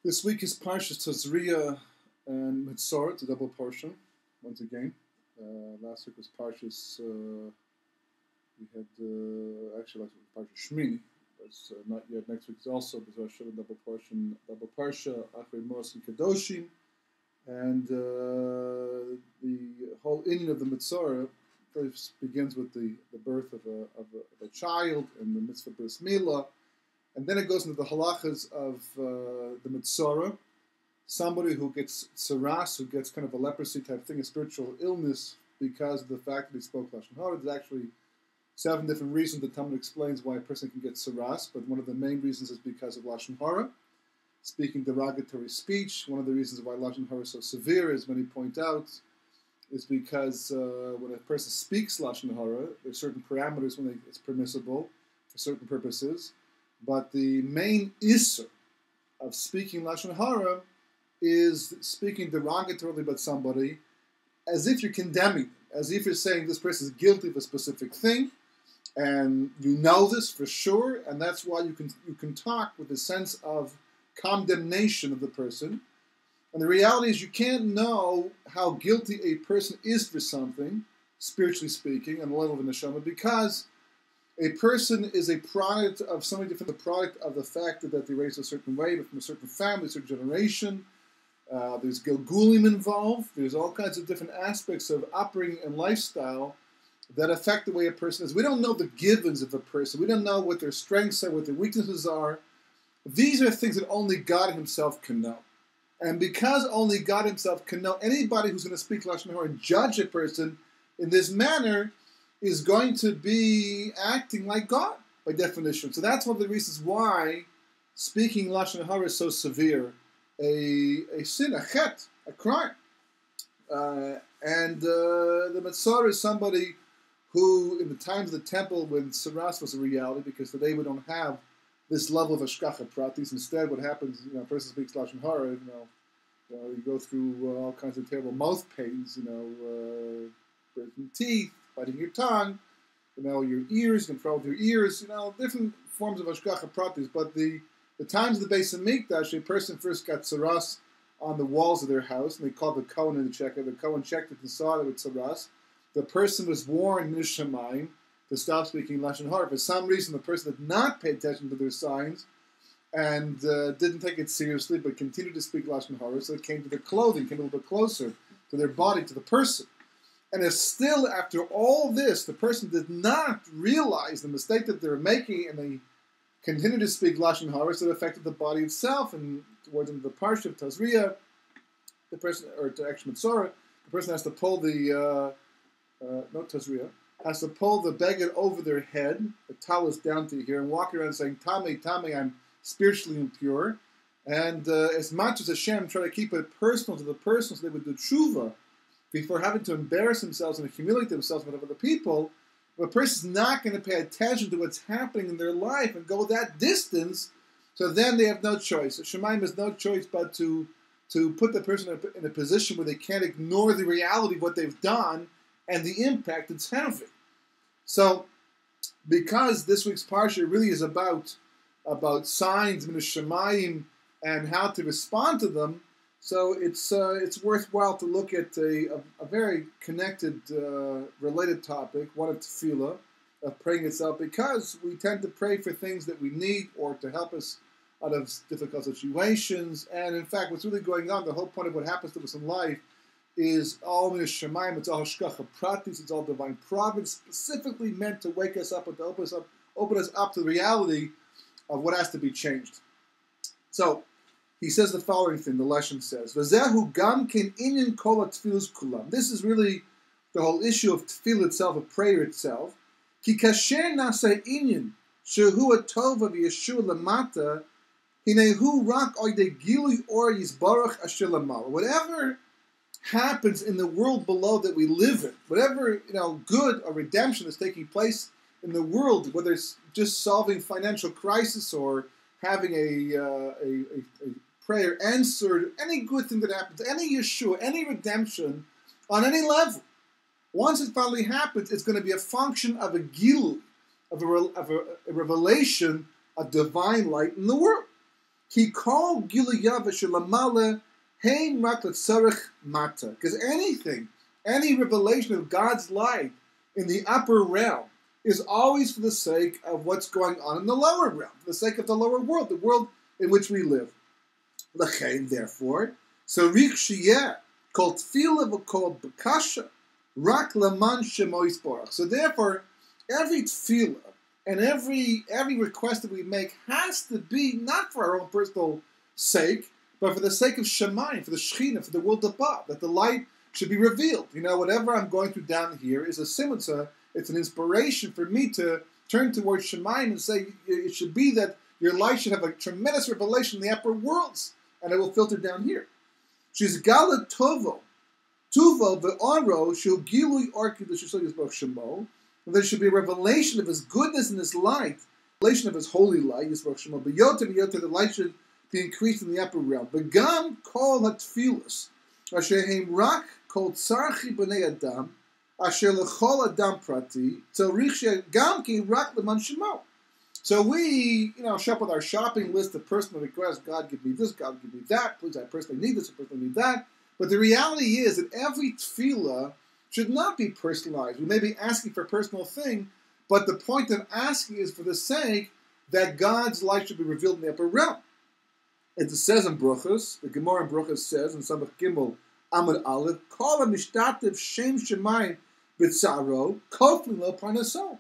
This week is Parashas Tazria-Metzora. It's a double portion, once again. Last week was Parashas, we had, actually last week was Parashas Shmini. That's not yet. Next week is also a double portion, double Parsha, Achrei Mos and Kedoshim. And the whole inyan of the Metzora first begins with the birth of a child and the mitzvah bris milah. And then it goes into the halachas of the Metzora, somebody who gets tsaras, who gets kind of a leprosy type thing, a spiritual illness, because of the fact that he spoke Lashon Hara. There's actually 7 different reasons the Talmud explains why a person can get tsaras, but one of the main reasons is because of Lashon Hara, speaking derogatory speech. One of the reasons why Lashon Hara is so severe, as many point out, is because when a person speaks Lashon Hara, there's certain parameters when it's permissible for certain purposes. But the main issur of speaking Lashon Hara is speaking derogatorily about somebody as if you're condemning them, as if you're saying this person is guilty of a specific thing, and you know this for sure, and that's why you can talk with a sense of condemnation of the person. And the reality is you can't know how guilty a person is for something, spiritually speaking, on the level of a neshama, because a person is a product of something different, the product of the fact that they're raised a certain way, but from a certain family, a certain generation. There's Gilgulim involved. There's all kinds of different aspects of upbringing and lifestyle that affect the way a person is. We don't know the givens of a person. We don't know what their strengths are, what their weaknesses are. These are things that only God himself can know. And because only God himself can know, anybody who's going to speak Lashon Hara and judge a person in this manner is going to be acting like God, by definition. So that's one of the reasons why speaking Lashon Hara is so severe, a sin, a chet, a crime. And the Metzora is somebody who, in the times of the temple, when tsaras was a reality, because today we don't have this level of hashgacha pratis. Instead, what happens, a person speaks Lashon Hara, you go through all kinds of terrible mouth pains, breaking teeth, biting your tongue, your ears, control with your ears, different forms of hashgacha pratis. But the times of the Beis Hamikdash, a person first got tsaras on the walls of their house, and they called the Kohen in the checker. The Kohen checked it and saw that with tsaras. The person was warned Nishamayim to stop speaking Lashon Hara. For some reason, the person did not pay attention to their signs and didn't take it seriously, but continued to speak Lashon Hara. So it came to their clothing, came a little bit closer to their body, to the person. And if still, after all this, the person did not realize the mistake that they were making, and they continued to speak Lashon Hara, so it affected the body itself. And towards the Parashas of Tazria, the person, or to actually Metzora, the person has to pull has to pull the beged over their head, the talus down to here, and walk around saying, Tame, I'm spiritually impure. And as much as Hashem try to keep it personal to the person, so they would do tshuva, before having to embarrass themselves and humiliate themselves in front of other people, if a person's not going to pay attention to what's happening in their life and go that distance, so then they have no choice. Shemaim has no choice but to put the person in a position where they can't ignore the reality of what they've done and the impact it's having. So, because this week's parsha really is about signs, min Shemayim, and how to respond to them, so it's worthwhile to look at a very connected, related topic, one of tefillah, of praying itself, because we tend to pray for things that we need or to help us out of difficult situations. And in fact, what's really going on, the whole point of what happens to us in life, is all min Shemayim, it's all hashgacha pratis, it's all divine providence, specifically meant to wake us up and to open us up to the reality of what has to be changed. So, he says the following thing, the Leshem says, V'zehu gam ken inyan kol ha'tfilos kulam. This is really the whole issue of tefillah itself, of prayer itself. Ki kasher nasa inyan, shehu ha'tova v'yeshua lamata, hinehu rak oide gilui or yizbarach asher lamala. Whatever happens in the world below that we live in, whatever good or redemption is taking place in the world, whether it's just solving financial crisis or having a prayer answered, any good thing that happens, any Yeshua, any redemption on any level, once it finally happens, it's going to be a function of a gilu, of a revelation of divine light in the world. Ki kol giluyav shelamale hein rak letzarech mata. Because any revelation of God's light in the upper realm is always for the sake of what's going on in the lower realm, for the sake of the lower world, the world in which we live. L'chein, therefore, so rik sheyeh kol tefillah v'kol bekasha rak laman shemo yisborach. So therefore, every tefillah and every request that we make has to be not for our own personal sake, but for the sake of Shemayim, for the Shekhinah, for the world above, that the light should be revealed. Whatever I'm going through down here is a simulta. It's an inspiration for me to turn towards Shemayim and say it should be that your light should have a tremendous revelation in the upper worlds, and it will filter down here. She's gala tovo ve'oro shel gilui orki l'shishol shemo. And there should be a revelation of His goodness and His light, revelation of His holy light, Yisroch Shemo. But the light should be increased in the upper realm. Begam kol hatfilos, asher heim rak kol tzarchi b'nei adam, asher lechol adam prati, tzarich gam ki rak leman shemo. So we, show up with our shopping list of personal requests. God, give me this. God, give me that. Please, I personally need this. I personally need that. But the reality is that every tefillah should not be personalized. We may be asking for a personal thing, but the point of asking is for the sake that God's light should be revealed in the upper realm. As it says in Bruchos, the Gemara in Bruchos says in Samach Gimel Amud Aleph, Kol HaMishtatev Shem Shemayim B'tzaro Koflin Lo Parnaso.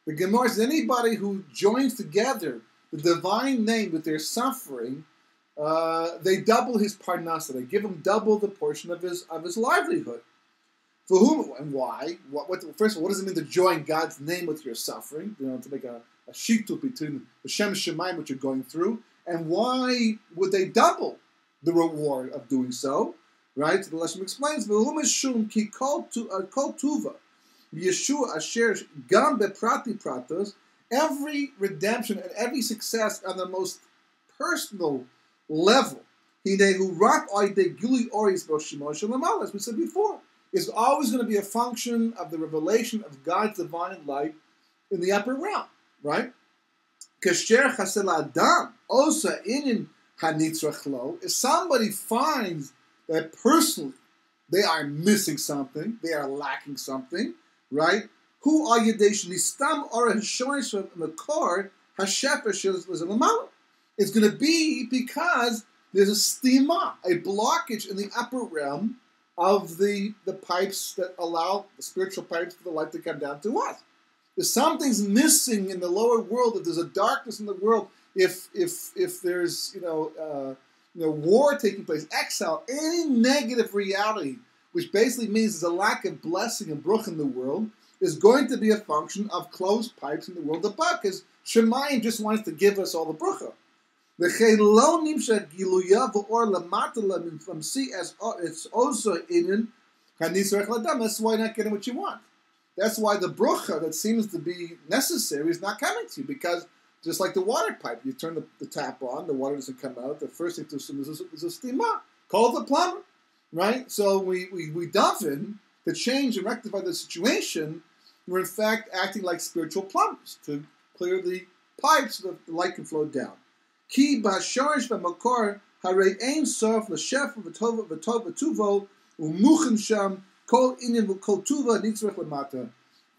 The Gemara says anybody who joins together the divine name with their suffering, they double his parnasa. They give him double the portion of his livelihood. For whom and why? First of all, what does it mean to join God's name with your suffering? To make a shituk between the Shem Shemayim, which you're going through, and why would they double the reward of doing so? Right? The lesson explains, "V'hum shum ki kol tuva Yeshua asher gam beprati pratos." Every redemption and every success on the most personal level, hinehu rak oidei gilui oris b'shemo shelamal, as we said before, is always going to be a function of the revelation of God's divine light in the upper realm, right? Kasher chasel adam osa inin hanitzrach lo. If somebody finds that personally they are missing something, they are lacking something, right? Hu al yedei shnistam ora hashoysh mekor hashefer shel l'malam. It's going to be because there's a stima, a blockage in the upper realm of the pipes that allow the spiritual pipes for the light to come down to us. If something's missing in the lower world, if there's a darkness in the world, if there's war taking place, exile, any negative reality, which basically means there's a lack of blessing and bruch in the world, is going to be a function of closed pipes in the world above, because Shemayim just wants to give us all the brucha. That's why the brucha that seems to be necessary is not coming to you, because just like the water pipe, you turn the tap on, the water doesn't come out. The first thing to assume is a stima. Call the plumber, right? So we dive in to change and rectify the situation. We're in fact acting like spiritual plumbers to clear the pipes so that the light can flow down. Ki b'hasharish v'makor harei ein sof l'shef v'tuvo u'muchin sham kol inyan v'kol tuva nitzrech l'mata.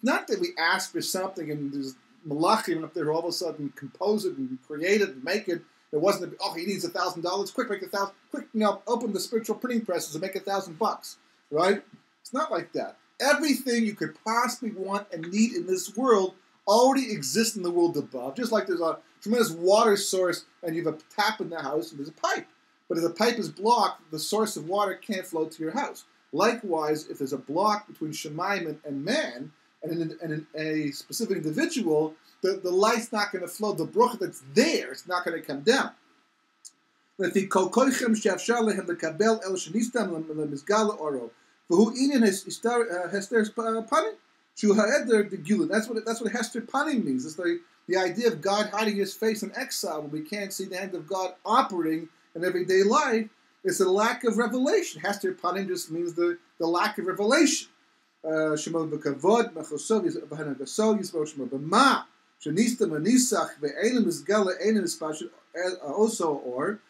Not that we ask for something and there's malachim up there who all of a sudden compose it and create it and make it. It wasn't, he needs $1,000. Quick, make $1,000. Quick, open the spiritual printing presses and make $1,000. Right? It's not like that. Everything you could possibly want and need in this world already exists in the world above. Just like there's a tremendous water source and you have a tap in the house and there's a pipe. But if the pipe is blocked, the source of water can't flow to your house. Likewise, if there's a block between Shemayim and man, and in a specific individual, the light's not going to flow. The bruch that's there, it's not going to come down. That's what Hester Panim means. It's the idea of God hiding His face in exile when we can't see the hand of God operating in everyday life. It's a lack of revelation. Hester Panim just means the lack of revelation. Shemot b'kavod, mechosov, v'hanagaso, yisrael shemot b'ma, Shenista manisach ve'enim is gala enim is pashut also or